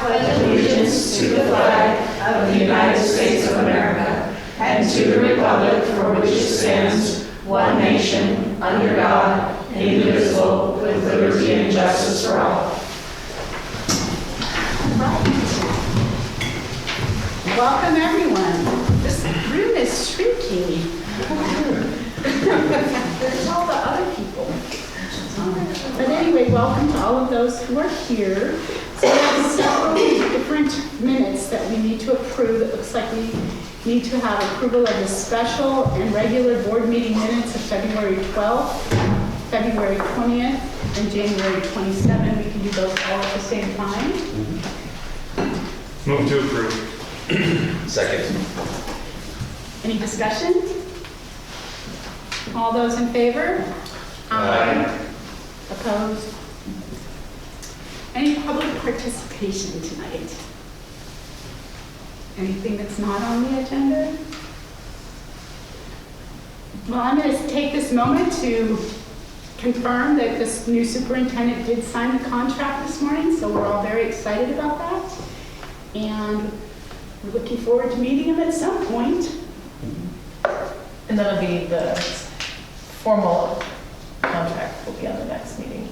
pledge allegiance to the flag of the United States of America and to the republic for which it stands, one nation, under God, indivisible, with liberty and justice for all. Welcome, everyone. This room is shrinking. There's all the other people. But anyway, welcome to all of those who are here. So we have several different minutes that we need to approve. It looks like we need to have approval of the special and regular board meeting minutes of February 12th, February 20th, and January 27th. We can do those all at the same time. Move to approve. Second. Any discussion? All those in favor? Aye. Opposed? Any public participation tonight? Anything that's not on the agenda? Well, I'm going to take this moment to confirm that this new superintendent did sign the contract this morning, so we're all very excited about that. And we're looking forward to meeting him at some point. And that'll be the formal contract will be on the next meeting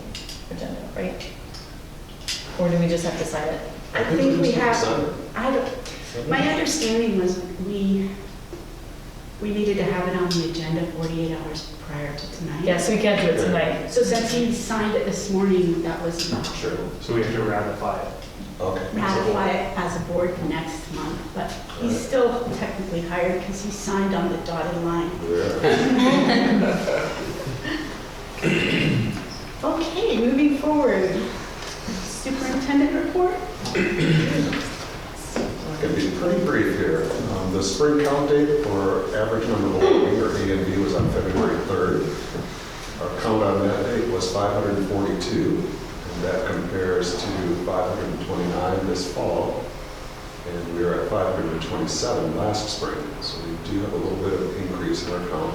agenda, right? Or do we just have to sign it? I think we have, my understanding was we needed to have it on the agenda 48 hours prior to tonight. Yeah, so we can't do it tonight. So since he signed it this morning, that was not Sure. So we have to ratify it. Okay. ratify it as a board next month, but he's still technically hired because he signed on the dotted line. Okay, moving forward. Superintendent report? I can be pretty brief here. The spring count date for average number of voting, or ANV, was on February 3rd. Our count on that date was 542, and that compares to 529 this fall, and we were at 527 last spring. So we do have a little bit of increase in our count.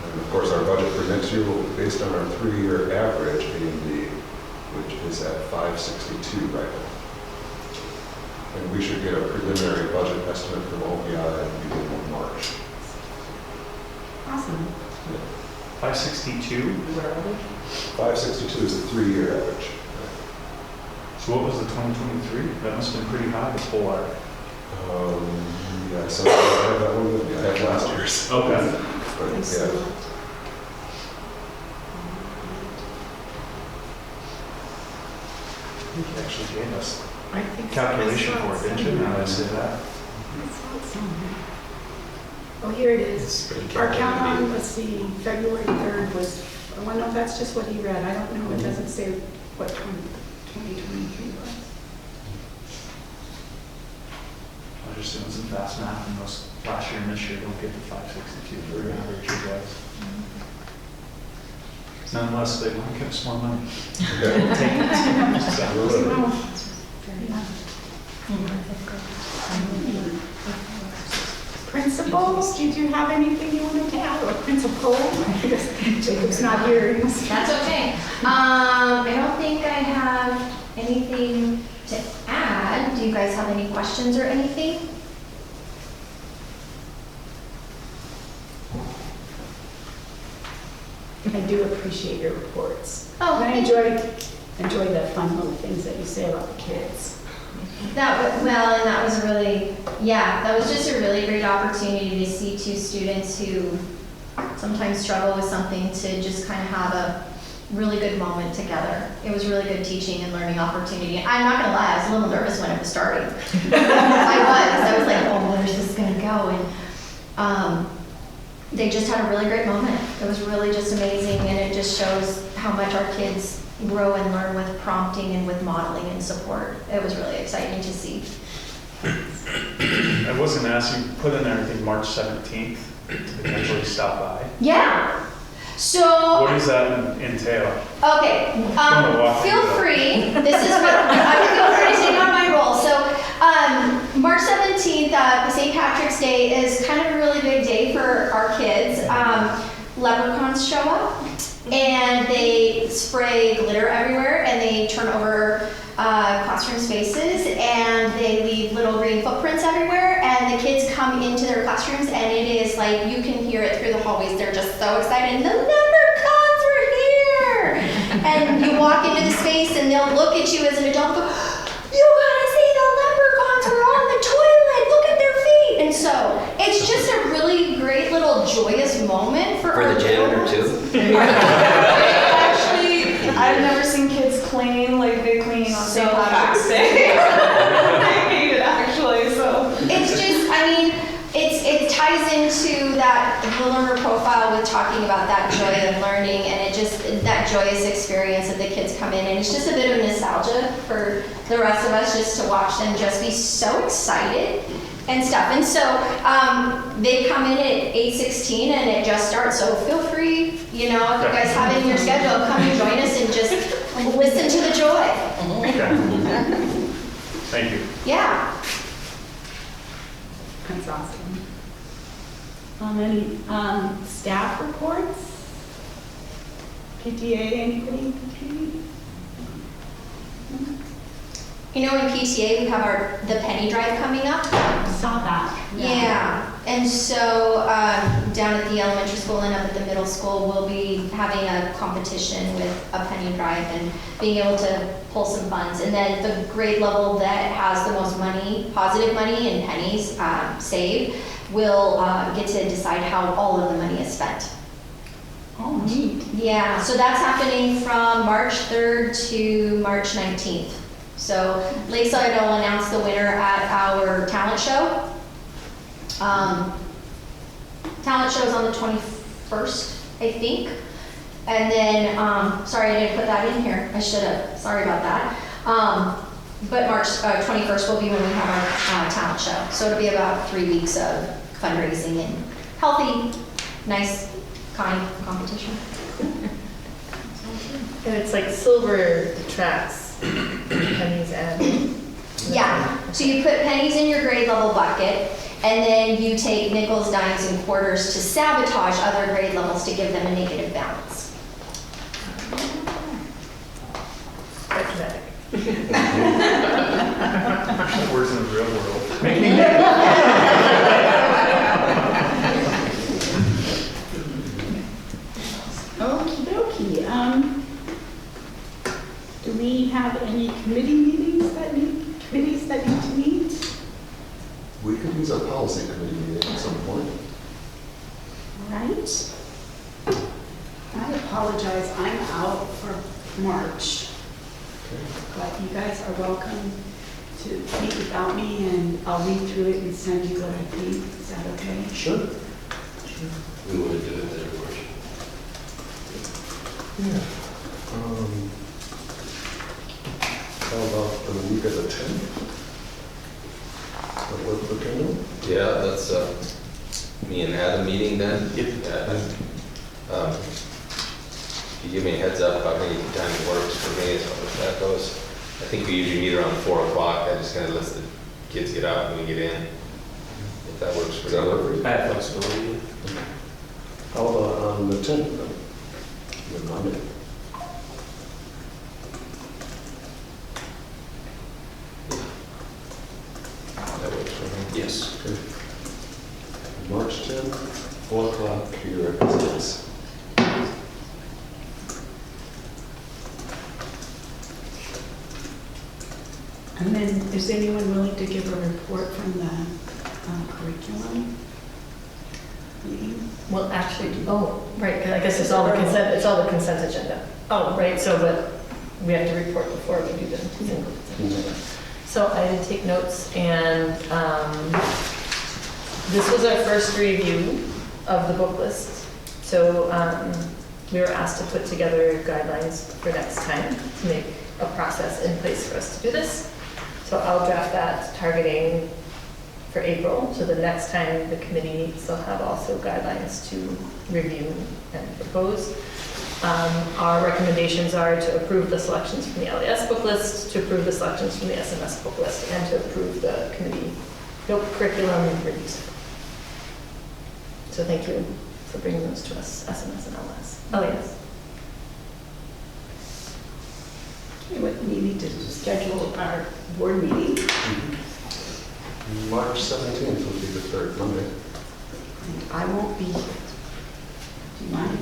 And of course, our budget for next year will be based on our 3-year average ANV, which is at 562 right now. And we should get a preliminary budget estimate from OPI at the beginning of March. Awesome. 562? Where are we? 562 is the 3-year average. So what was the 2023? That must have been pretty high this whole arc. Yeah, so I have that one with me. I have last year's. Okay. But, yeah. Excellent. You actually gave us I think so. calculation I saw for it, didn't you? Now that I say that. I saw it somewhere. Oh, here it is. Our count on, let's see, February 3rd was, well, no, that's just what he read. I don't know, it doesn't say what 2023 was. I was just doing some fast math, and those last year and this year don't get to 562 for an average, you guys. Nonetheless, they want to give us more money. Okay. Take it. Well, Principals, did you have anything you wanted to add? Or principal? Jacob's not here. That's okay. I don't think I have anything to add. Do you guys have any questions or anything? I do appreciate your reports. Oh, And I thank enjoy the fun little things that you say about the kids. That was, well, and that was really, yeah, that was just a really great opportunity to see two students who sometimes struggle with something to just kind of have a really good moment together. It was really good teaching and learning opportunity. I'm not gonna lie, I was a little nervous when it was starting. I was like, oh, where's this gonna go? And they just had a really great moment. It was really just amazing, and it just shows how much our kids grow and learn with prompting and with modeling and support. It was really exciting to see. I was going to ask you, put in there, I think, March 17th to potentially stop by. Yeah. So. What does that entail? Okay. Feel free. This is what I would feel free to take on my role. So, March 17th, St. Patrick's Day is kind of a really big day for our kids. Leprechauns show up and they spray glitter everywhere and they turn over classroom spaces, and they leave little green footprints everywhere, and the kids come into their classrooms, and it is like, you can hear it through the hallways. They're just so excited. The leprechauns are here! And you walk into the space, and they'll look at you as an adult and go, you gotta see the leprechauns are on the toilet, look at their feet. And so it's just a really great little joyous moment for our the janitor children. too? Actually, I've never seen kids clean like they clean on So St. Patrick's Day. I hate it actually, so. It's just, I mean, it ties into that, the learner profile with talking about that joy of learning, and it just, that joyous experience that the kids come in, and it's just a bit of nostalgia for the rest of us just to watch them just be so excited and stuff. And so they come in at 8:16 and it just starts, so feel free, you know, if you guys have it in your schedule, come and join us and just listen to the joy. Okay. Thank you. Yeah. That's awesome. Any staff reports? PTA, anybody? You know, in PTA, we have the penny drive coming up. Saw that. Yeah, and so down at the elementary school and up at the middle school, we'll be having a competition with a penny drive and being able to pull some funds. And then the grade level that has the most money, positive money and pennies saved, will get to decide how all of the money is spent. Oh, neat. Yeah, so that's happening from March 3rd to March 19th. So Lakeside will announce the winner at our talent show. Talent show is on the 21st, I think. And then, sorry, I didn't put that in here. I should have. Sorry about that. But March 21st will be when we have our talent show. So it'll be about 3 weeks of fundraising and healthy, nice, kind competition. And it's like silver tracks, pennies and. Yeah, so you put pennies in your grade level bucket, and then you take nickels, dimes, and quarters to sabotage other grade levels to give them a negative balance. That works in the real world. Okie dokie. Do we have any committees that need to meet? We could use a policy committee meeting at some point. Right. I apologize, I'm out for March, but you guys are welcome to meet without me, and I'll read through it and send you what I think. Is that okay? Sure. We would do it then, of course. Yeah. How about the week of the 10th? That work for Kendall? Yeah, that's me and Adam meeting then. Yep. Yeah. If you give me a heads up about any time it works for me as far as that goes. I think we usually meet around 4 o'clock. I just kind of let the kids get out and we get in. If that works for Does that work for you. you? I have flexibility. How about on the 10th then? The Monday? That works for me. Yes. Okay. March 10th, 4 o'clock here at the States. And then, is anyone willing to give a report from the curriculum meeting? Well, actually, right, 'cause I guess it's all the consent agenda. Oh, right, so, but we have to report before we do the single consent agenda. So I did take notes, and this was our first review of the book list. So we were asked to put together guidelines for next time to make a process in place for us to do this. So I'll draft that targeting for April. So the next time the committee meets, they'll have also guidelines to review and propose. Our recommendations are to approve the selections from the LES book list, to approve the selections from the SMS book list, and to approve the committee curriculum reviews. So thank you for bringing those to us, SMS and LES. Okay, what meeting need to schedule our board meeting. March 17th will be the third Monday. And I won't be here. Do you mind?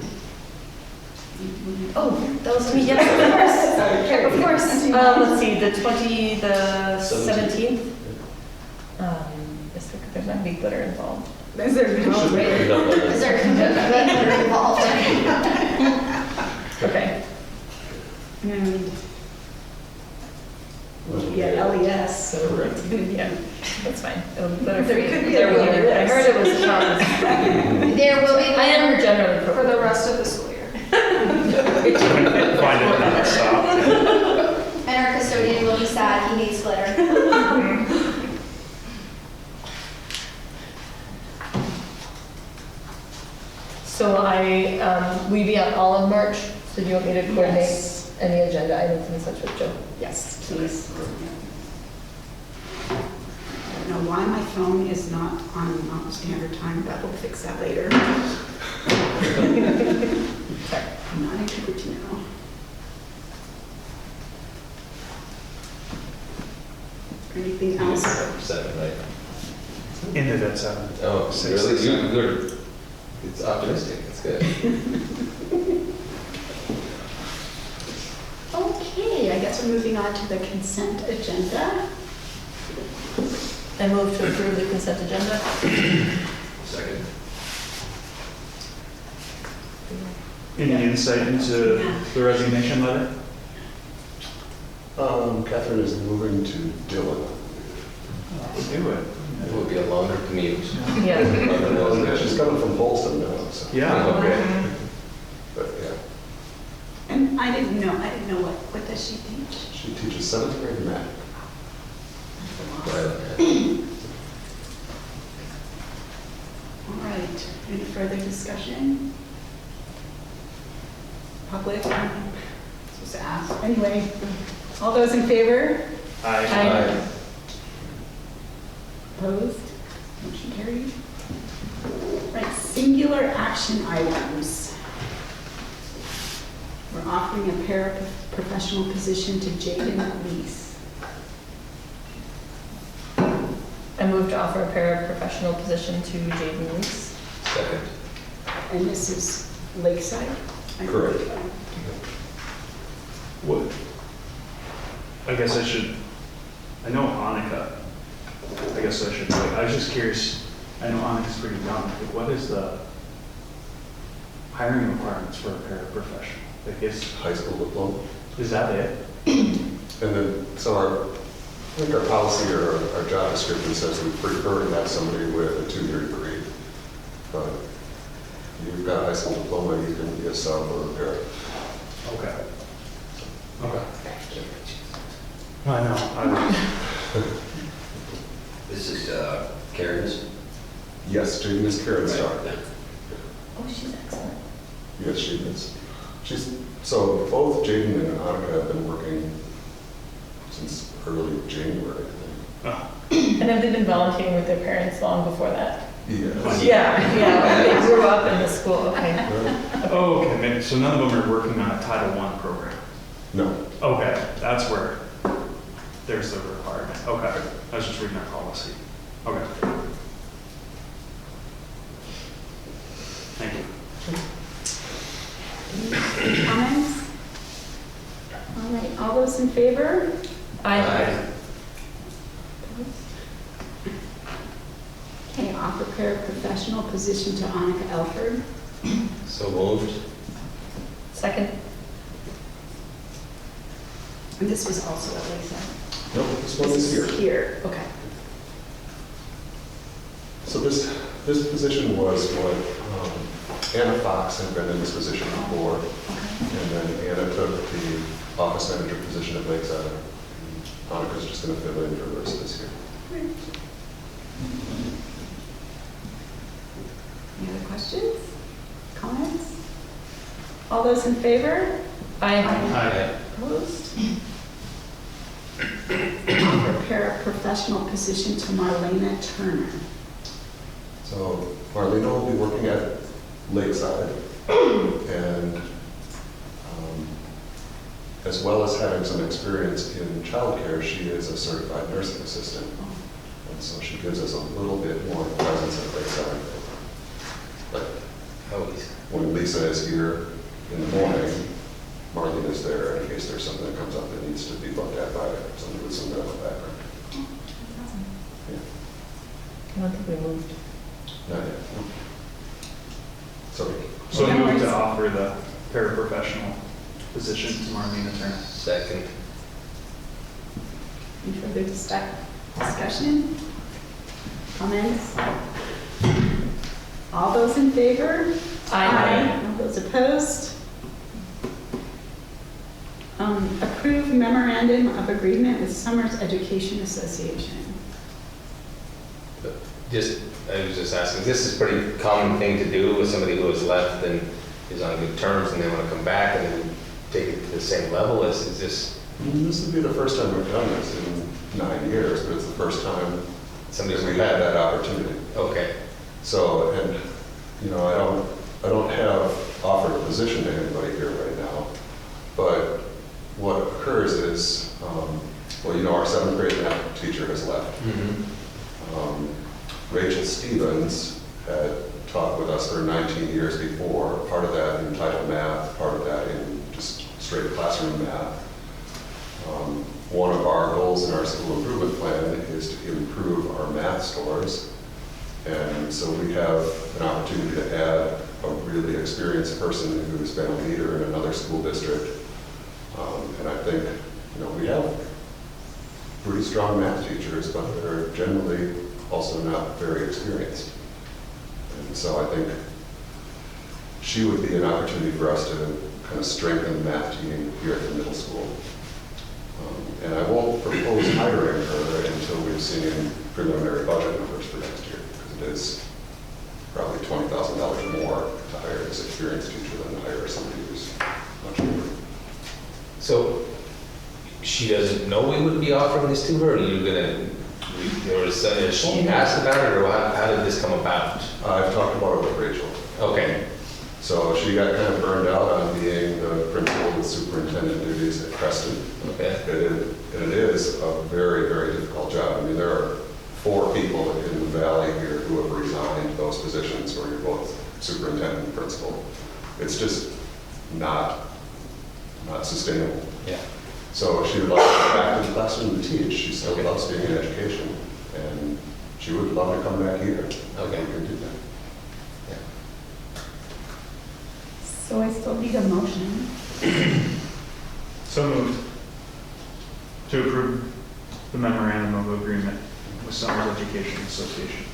Oh, that was me, yes, of course. Let's see, the 17th? There might be glitter involved. Is there no way? Is there glitter involved? Okay. And we'll be at LES, so Yeah, that's fine. It'll be glitter There free. could be There a will glitter be. I risk. heard it was fun. There will be I am generally For the rest of the school year. Find it and stop. And our custodian will be sad, he hates glitter. So will you be out all of March? So do you want me to coordinate Yes. any agenda items and such with Joe? yes, please. I don't know why my phone is not on Mountain Standard Time, but we'll fix that later. Sorry. I'm not in Cupertino. Anything else? 7, right? Ended at 7. Oh, Six, really? seven. Good. It's optimistic, it's good. Okay, I guess we're moving on to the consent agenda. I move to approve the consent agenda. Second. Any insight into the resignation letter? Catherine is moving to Dillon. Do it. It will be a longer commute. Yeah. She's coming from Bolton now, so. Yeah. Okay. But yeah, And I didn't know what does she teach? she teaches 7th grade math. Right. All right, any further discussion? Public? I'm supposed to ask. Anyway, all those in favor? Aye. Opposed? Motion carried. Right, singular action items. We're offering a paraprofessional position to Jaden Lease. I move to offer a paraprofessional position to Jaden Lees. Second. And this is Lakeside? Correct. What? I guess I should, I know Annika. I guess I should, I was just curious, I know Annika's pretty young, but what is the hiring requirements for a paraprofessional? Like High school diploma. is that it? And then, so I think our policy or our job description says we prefer to have somebody with a 2-year degree. But you've got a high school diploma, you can be a sub or a para. Okay. Okay. I know. This is Karen's. Yes, Jaden is Karen's daughter. Oh, she's excellent. Yes, she is. So both Jaden and Annika have been working since early January, I Oh, And have they been volunteering with their parents long before that? think. Yes. Yeah, they grew up in the school, okay. Oh, okay, maybe, so none of them are working on a Title I program? No. Okay, that's where there's the requirement. Okay, I was just reading our policy. Okay. Thank you. Any comments? All right, all those in favor? I Okay, offer paraprofessional position to Annika Elford. So moved. second. And this was also at Lakeside. No, this one is here. Here, okay. So this position was what Anna Fox had been in this position before, and then Anna took the office manager position at Lakeside. Annika's just going to fill in for the rest of this year. Any other questions? Comments? All those in favor? Aye. Opposed? Offer paraprofessional position to Marlena Turner. So Marlena will be working at Lakeside, and as well as having some experience in childcare, she is a certified nursing assistant. And so she gives us a little bit more presence at grade 7. Like when Lisa is here in the morning, Marlene is there in case there's something that comes up that needs to be looked at by somebody with some medical background. Yeah. I don't think we moved. Not yet. No. Sorry. So we move to offer the paraprofessional position to Marlene Turner. Second. Any further discussion? Comments? All those in favor? Aye. All those opposed? Approve memorandum of agreement with Summers Education Association. I was just asking, this is a pretty common thing to do with somebody who has left and is on good terms and they want to come back and then take it to the same level? Is this? This would be the first time we've done this in 9 years, but it's the first time Somebody's we've had that opportunity. Okay. So, and, you know, I don't have offered a position to anybody here right now, but what occurs is, well, you know, our 7th grade math teacher has left. Rachel Stevens had taught with us for 19 years before, part of that in title math, part of that in just straight classroom math. One of our goals in our school improvement plan is to improve our math scores. And so we have an opportunity to add a really experienced person who's been a leader in another school district. And I think, you know, we have pretty strong math teachers, but they're generally also not very experienced. And so I think she would be an opportunity for us to kind of strengthen the math team here at the middle school. And I won't propose hiring her until we've seen preliminary budget numbers for next year, because it is probably $20,000 more to hire this experienced teacher than to hire somebody who's much older. So she doesn't know we would be offering this to her, or are you gonna, or is she asked about it, or how did this come about? I've talked about it with Rachel. Okay. So she got kind of burned out on being the principal with superintendent duties at Creston. Okay. And it is a very, very difficult job. I mean, there are 4 people in the valley here who have resigned those positions where you're both superintendent and principal. It's just not sustainable. Yeah. So she would like to go back to the classroom to teach. She still loves being in education, and she would love to come back here. Okay. We can do that. So I still need a motion. So moved to approve the memorandum of agreement with Summers Education Association.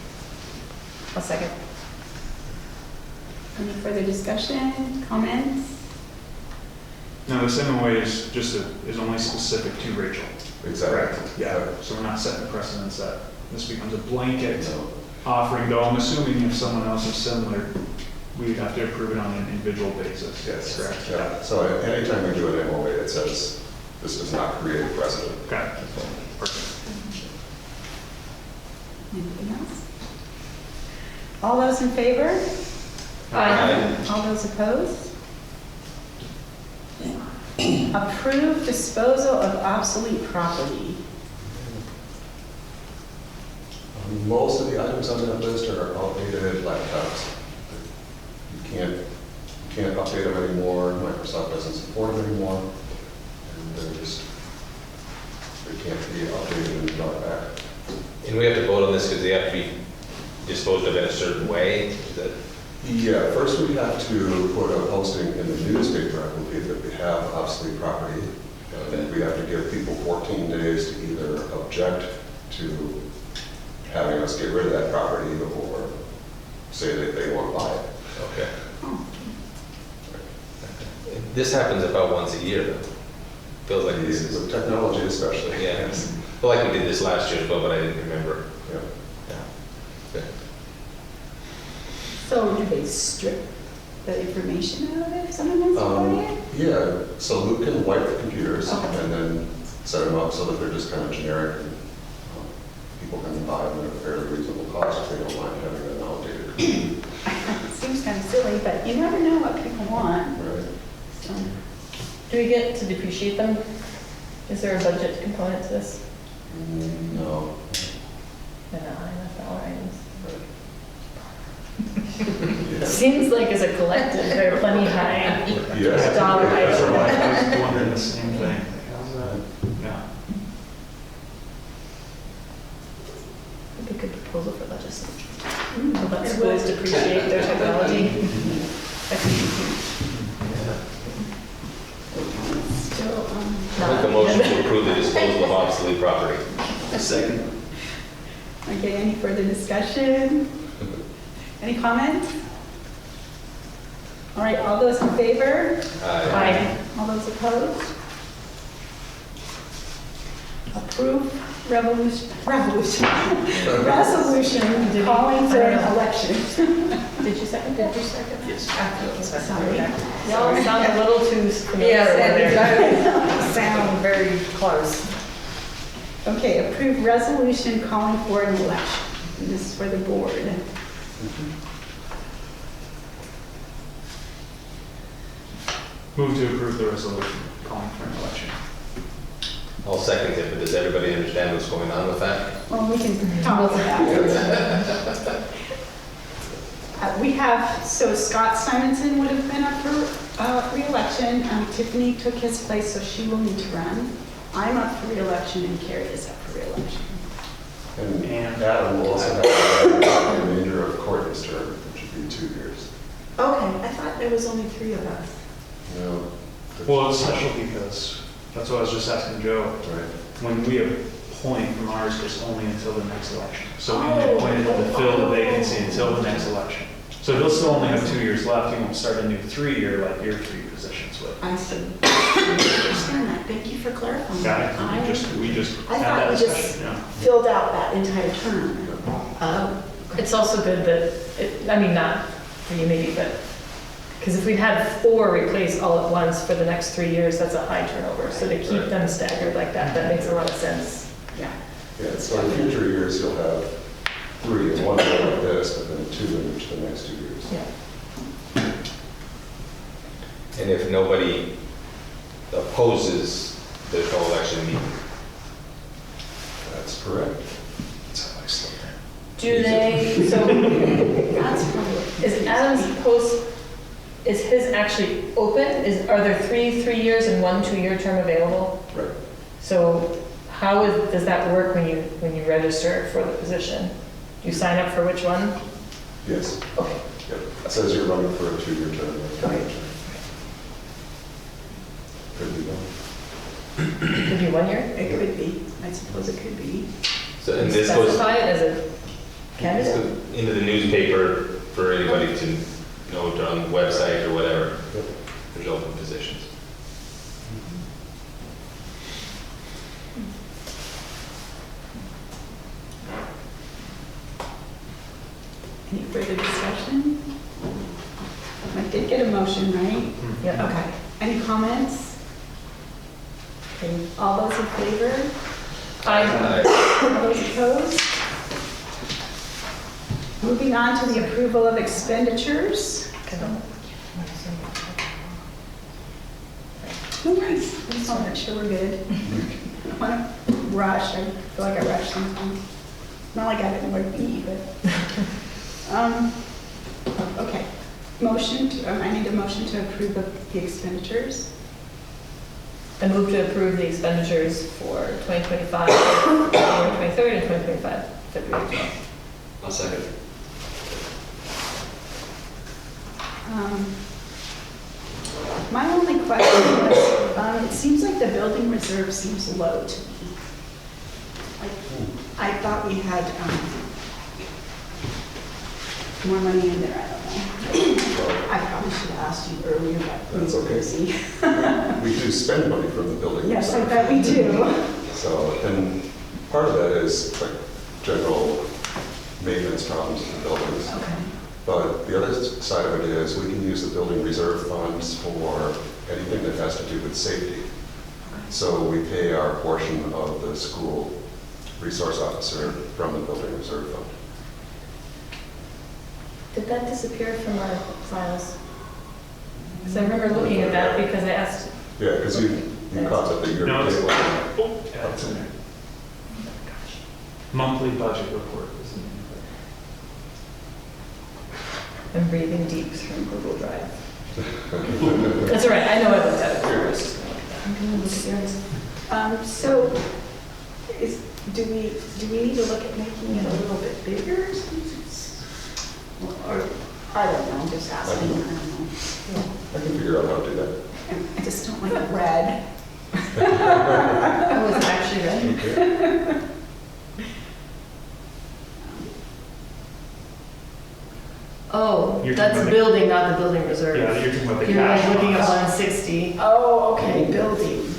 A second. Any further discussion, comments? Now, this MOA is is only specific to Rachel. Exactly. Correct? Yeah. So we're not setting a precedence that this becomes a blanket No. offering, though I'm assuming if someone else is similar, we'd have to approve it on an individual basis. Yes. Correct? Yeah. So anytime we do an MOA, it says this does not create a precedent. Okay. Perfect. Anything else? All those in favor? Aye. All those opposed? Approve disposal of obsolete property. Most of the items on that list are outdated laptops. You can't update them anymore. Microsoft doesn't support them anymore. And they can't be updated and brought back. And we have to vote on this because they have to be disposed of in a certain way? Is that? Yeah, first we have to put a posting in the newspaper, I believe, that we have obsolete property. And we have to give people 14 days to either object to having us get rid of that property or say that they want to buy it. Okay. This happens about once a year, though. Feels like this is. With technology especially. Yeah. Well, like we did this last year as well, but I didn't remember. Yeah. Yeah. Okay. So do they strip the information out of it if someone wants to buy it? Yeah, so Luke can wipe the computers Okay. and then set them up so that they're just kind of generic and people can buy them at a fairly reasonable cost if they don't mind having an outdated computer. It seems kind of silly, but you never know what people want. Right. So, Do we get to depreciate them? Is there a budget component to this? No. And not high enough dollar items. Seems like as a collective, they're plenty high. Yes. Dollar That's item. what I was wondering the same thing. Like, how's that? Yeah. That'd be a good proposal for legislature. Let schools depreciate their technology. That could be huge. Still, Make a motion to approve the disposal of obsolete property. Second. okay, any further discussion? Any comments? All right, all those in favor? Aye. All those opposed? Approve resolution calling for an election. Did you second that? Did you second that? Yes. Sorry. Y'all sound a little too familiar Yes, over and there. it does sound very close. Okay, approve resolution calling for an election. And this is for the board. Move to approve the resolution calling for an election. I'll second it, but does everybody understand what's going on with that? Well, we can talk about it. We have, so Scott Simonson would have been up for re-election. Tiffany took his place, so she will need to run. I'm up for re-election and Carrie is up for re-election. And Adam will also have the remainder of Courtney's term, which would be 2 years. Okay, I thought there was only 3 of us. No. Well, it's special because, that's what I was just asking Joe. Right. When we appoint from ours, it's only until the next election. So we only appointed him to fill the vacancy until the next election. So he'll still only have 2 years left. He won't start a new 3-year like your 3 positions would. I see. I understand that. Thank you for clarifying. Got it? I We just I had thought that we just- discussion, yeah. filled out that entire term. It's also good that, I mean, not for you maybe, but, because if we'd had 4 replaced all at once for the next 3 years, that's a high turnover. So to keep them staggered like that makes a lot of sense. Yeah. Yeah, so in future years, you'll have 3 and 1 year like this, but then 2 in each of the next 2 years. Yeah. And if nobody opposes, there's no election needed. That's correct. That's how I slow down. Do they, so That's probably. is Adam's post, is his actually open? Are there 3 years and 1 2-year term available? Right. So does that work when you register for the position? You sign up for which one? Yes. Okay. Yep. It says you're running for a 2-year term. Okay. Could be one. Could be 1 year? It could be. I suppose it could be. So, and this goes Specify it as a candidate? into the newspaper for anybody to note on the website or whatever. Yep. There's open positions. Any further discussion? I did get a motion, right? Yeah. Okay. Any comments? Okay, all those in favor? All those opposed? Moving on to the approval of expenditures. No worries, I just want to make sure we're good. I don't want to rush, I feel like I rush sometimes. Not like I have anywhere to be, but. Okay, I need a motion to approve of the expenditures. I move to approve the expenditures for 2025, January 23rd, and 2025, February 12th. I'll second. My only question was, it seems like the building reserve seems low to me. Like, I thought we had more money in there, I don't know. I probably should have asked you earlier, but we That's were okay. busy. We do spend money from the building. Yes, I reserve. bet we do. So, and part of that is like general maintenance problems in the buildings. Okay. But the other side of it is we can use the building reserve funds for anything that has to do with safety. So we pay our portion of the school resource officer from the building reserve fund. Did that disappear from our files? Because I remember looking at that because I asked Yeah, because you caught it the year No, it's, table. oh, yeah, it's in there. Monthly budget report is in there. I'm breathing deep through Google Drive. That's all right, I know I looked at it first. So, do we need to look at making it a little bit bigger? Or, I don't know, I'm just asking, I don't know. I can figure out how to do that. I just don't like it red. I wasn't actually ready. Okay. Oh, You're that's talking about- building, not the building reserve. Yeah, you're talking about the You're like cash looking at balance. 160. Oh, okay, building.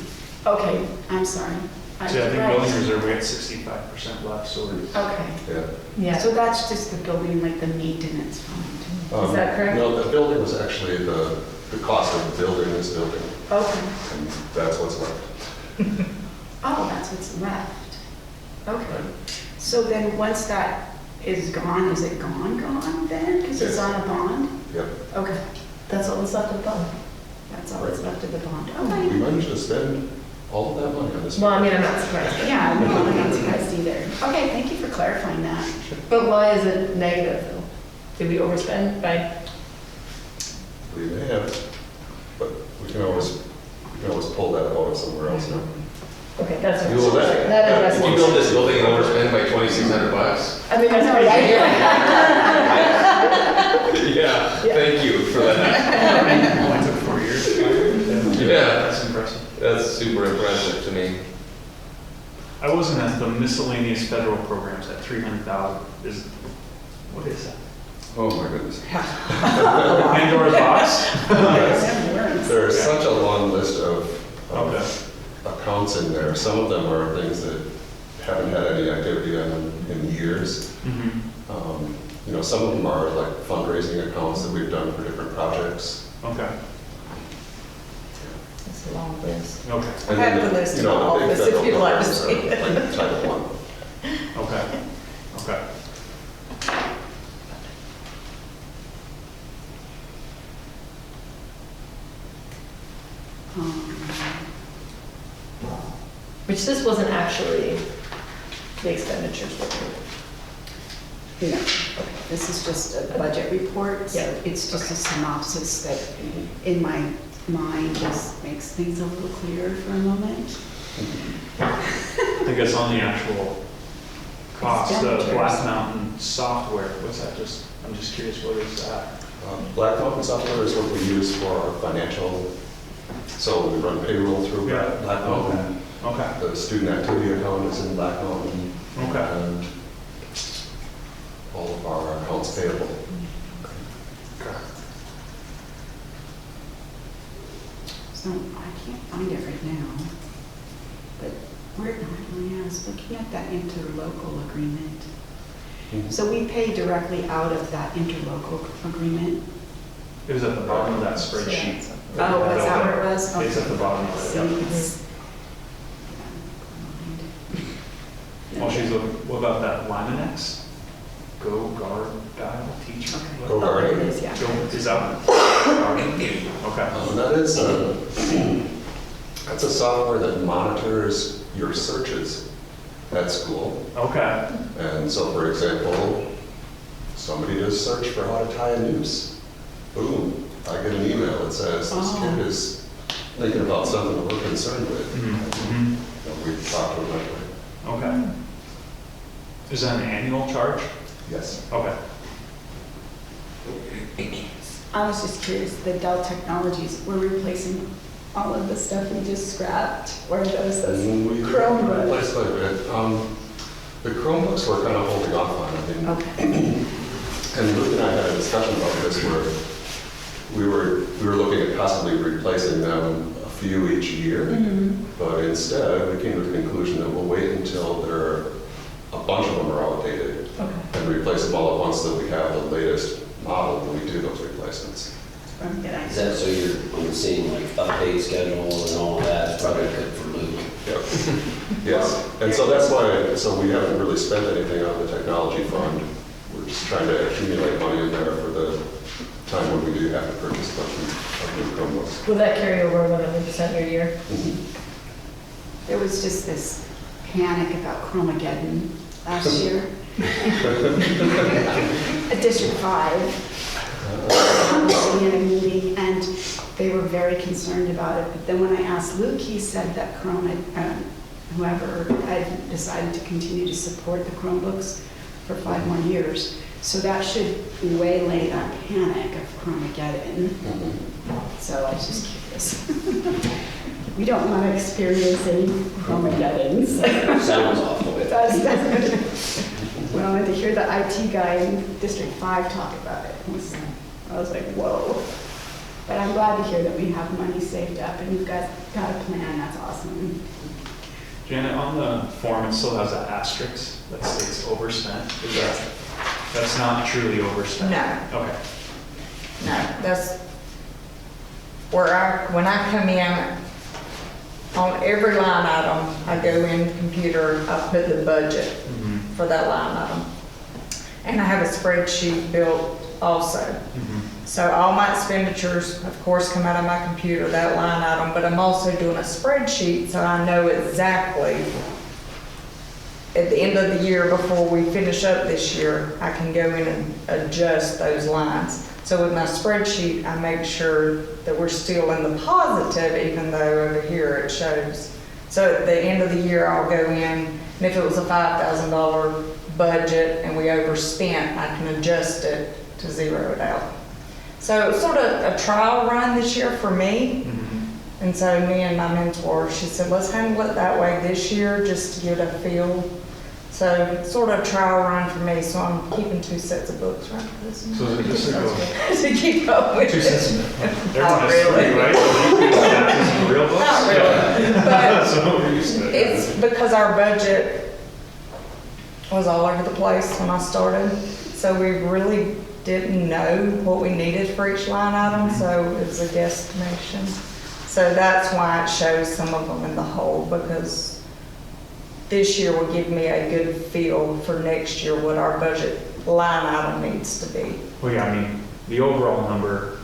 Okay, I'm sorry. So I think Right. building reserve, we got 65% left, so we're. Okay, Yeah. Yeah. so that's just the building, like the maintenance fund. Is that correct? No, the building was actually the cost of building this building, Okay. and that's what's left. Oh, that's what's left. Okay. So then once that is gone, is it gone then? Because it's Yes. on a bond? Yep. Okay, That's all that's left of the bond. that's all that's left of the bond. We Okay. managed to spend all of that money on this. Well, I mean, I'm not surprised. Yeah, no, I'm not surprised either. Okay, thank you for clarifying that. But why is it negative though? Did we overspend by? We may have, but we can always pull that out of somewhere else now. Okay, that's. You will that. That addresses. If you build this building and overspend by $2,600. I mean, that's No, pretty right? Yeah, thank you for that. Only took 4 years. Yeah. That's impressive. That's super impressive to me. I wasn't at the miscellaneous federal programs at 300,000. What is that? Oh, my goodness. Pandora's box? There's such a long list of Okay. accounts in there. Some of them are things that haven't had any activity in years. Mhm. You know, some of them are like fundraising accounts that we've done for different projects. Okay. It's a long list. Okay. And I have then the list you in know, my the big office if federal you'd like to programs see are it. like Title I. Okay. Okay. Which this wasn't actually the expenditures report. No, this is just a budget report, so Yeah. it's just a synopsis that in my mind just makes things a little clearer for a moment. I think it's on the actual cost of Expenditures. Black Mountain software. What's that just, I'm just curious, what is that? Black Mountain software is what we use for our financial, so we run payroll through Yeah. Black Mountain. Okay. The student activity account is in Black Mountain. Okay. And all of our accounts payable. Okay. So I can't find it right now, but where, I was looking at that interlocal agreement. Mhm. So we pay directly out of that interlocal agreement. It was at the bottom of that spreadsheet. Oh, was that where it was? It's at the bottom of See, it. yeah. it's- While she's looking, what about that Laminex? Go guard dial teacher? Okay. Go Oh, there Guardian. it is, yeah. Is that? Okay. That is that's a software that monitors your searches at school. Okay. And so, for example, somebody does search for how to tie a noose. Boom, I get an email that says this Oh. kid is thinking about something that we're concerned with. Mhm. And we talk to them that way. Okay. Is that an annual charge? Yes. Okay. I was just curious, the Dell Technologies, we're replacing all of the stuff we just scrapped, or those We Chromebooks? replaced quite a bit. The Chromebooks we're kind of holding off on. I mean, Okay. and Luke and I had a discussion about this where we were looking at possibly replacing them a few each year, but instead we came to the conclusion that we'll wait until a bunch of them are outdated and replace them all at once so that we have the latest model when we do those replacements. Is that so you're seeing like update schedule and all of that? It's probably good for Luke. Yep. Yes, and so that's why, so we haven't really spent anything on the technology fund. We're just trying to accumulate money in there for the time when we do have to purchase a bunch of new Chromebooks. Will that carry over 100% your year? There was just this panic about Chromageddon last year. At District 5, in a meeting, and they were very concerned about it. But then when I asked Luke, he said that whoever had decided to continue to support the Chromebooks for 5 more years. So that should waylay that panic of Chromageddon. So I was just curious. We don't want to experience any Chromageddons. Sounds awful. It does, doesn't it? When I went to hear the IT guy in District 5 talk about it, I was like, whoa. But I'm glad to hear that we have money saved up and you've got a plan. That's awesome. Janet, on the form, it still has an asterisk that states overspent. Is that's not truly overspent? No. Okay. No, that's where when I come in, on every line item, I go in the computer, I put the budget for that line item. And I have a spreadsheet built also. So all my expenditures, of course, come out of my computer, that line item, but I'm also doing a spreadsheet so I know exactly at the end of the year before we finish up this year, I can go in and adjust those lines. So with my spreadsheet, I make sure that we're still in the positive, even though over here it shows. So at the end of the year, I'll go in, and if it was a $5,000 budget and we overspent, I can adjust it to zero it out. So it's sort of a trial run this year for me. And so me and my mentor, she said, let's handle it that way this year just to get a feel. So sort of a trial run for me. So I'm keeping 2 sets of books right for this. So is it just to keep up with 2 it. sets of Not really. right? Real books? Not really. But So we're used to it. it's because our budget was all over the place when I started. So we really didn't know what we needed for each line item. So it was a guesstimation. So that's why it shows some of them in the hole, because this year will give me a good feel for next year what our budget line item needs to be. Well, yeah, I mean, the overall number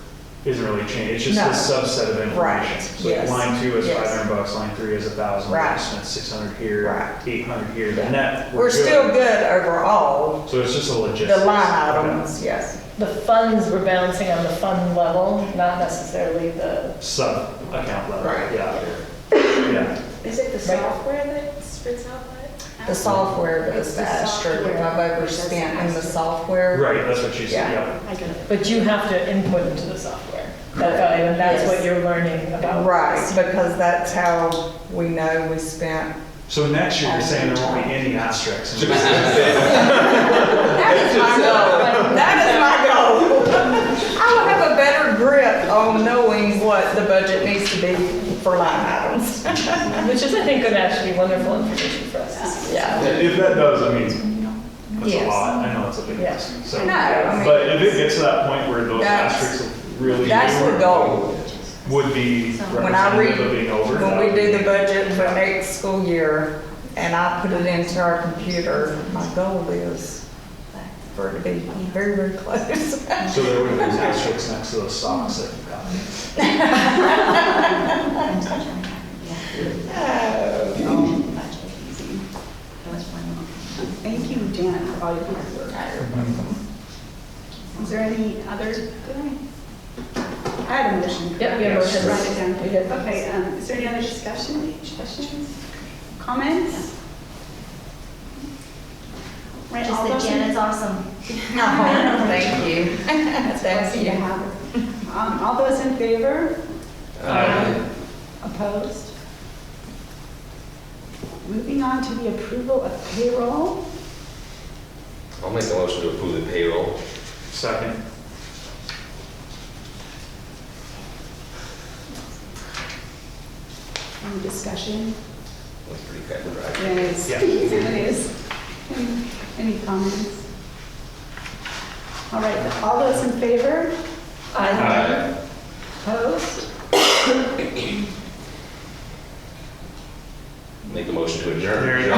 isn't really changed. It's just No. a subset of information. Right, So yes. line 2 is Yes. $500, line 3 is $1,000. Right. We spent 600 here, Right. 800 here. The Yeah. net, We're still good overall. So it's just a logistics. The line items, yes. The funds, we're balancing on the fund level, not necessarily the, Sub account level. Right. Yeah. Yeah. Is it the Right. software that spits out that? The software It's does the the asterisk, if software I've that overspent does in the asterisk. software. Right, that's what she said. Yeah. Yeah. I get it. but you have to input into the software. That value, and that's Yes. what you're learning about. Right, because that's how we know we spent. So next year, you're saying there won't be any asterisks. That is my goal. That is my goal. I will have a better grip on knowing what the budget needs to be for line items. Which is, I think, going to actually be wonderful information for us. Yeah. If that does, I mean, that's a Yes. lot. I know it's a big Yeah. list. So, No, I mean, but if it gets to that point where those That's- asterisks really That's the goal. would be When I representative of read, being over. when we do the budget for next school year and I put it into our computer, my goal is for it to be very, very close. So there would be asterisks next to those socks that you got. Thank you, Janet, for all your hard work. Is there any other? I had a motion. Yep, we have a motion. Write it down. We did. Okay, is there any other discussion, questions, comments? Right, all Just that those in- Janet's awesome. Oh, thank you. That's Thank blessing to you. have her. All those in favor? Opposed? Moving on to the approval of payroll. I'll make a motion to approve the payroll. Second. Any discussion? That's pretty cut and dry. It is. Yeah. It is. Any comments? All right, all those in favor? Aye. Opposed? Make a motion to adjourn. There you go.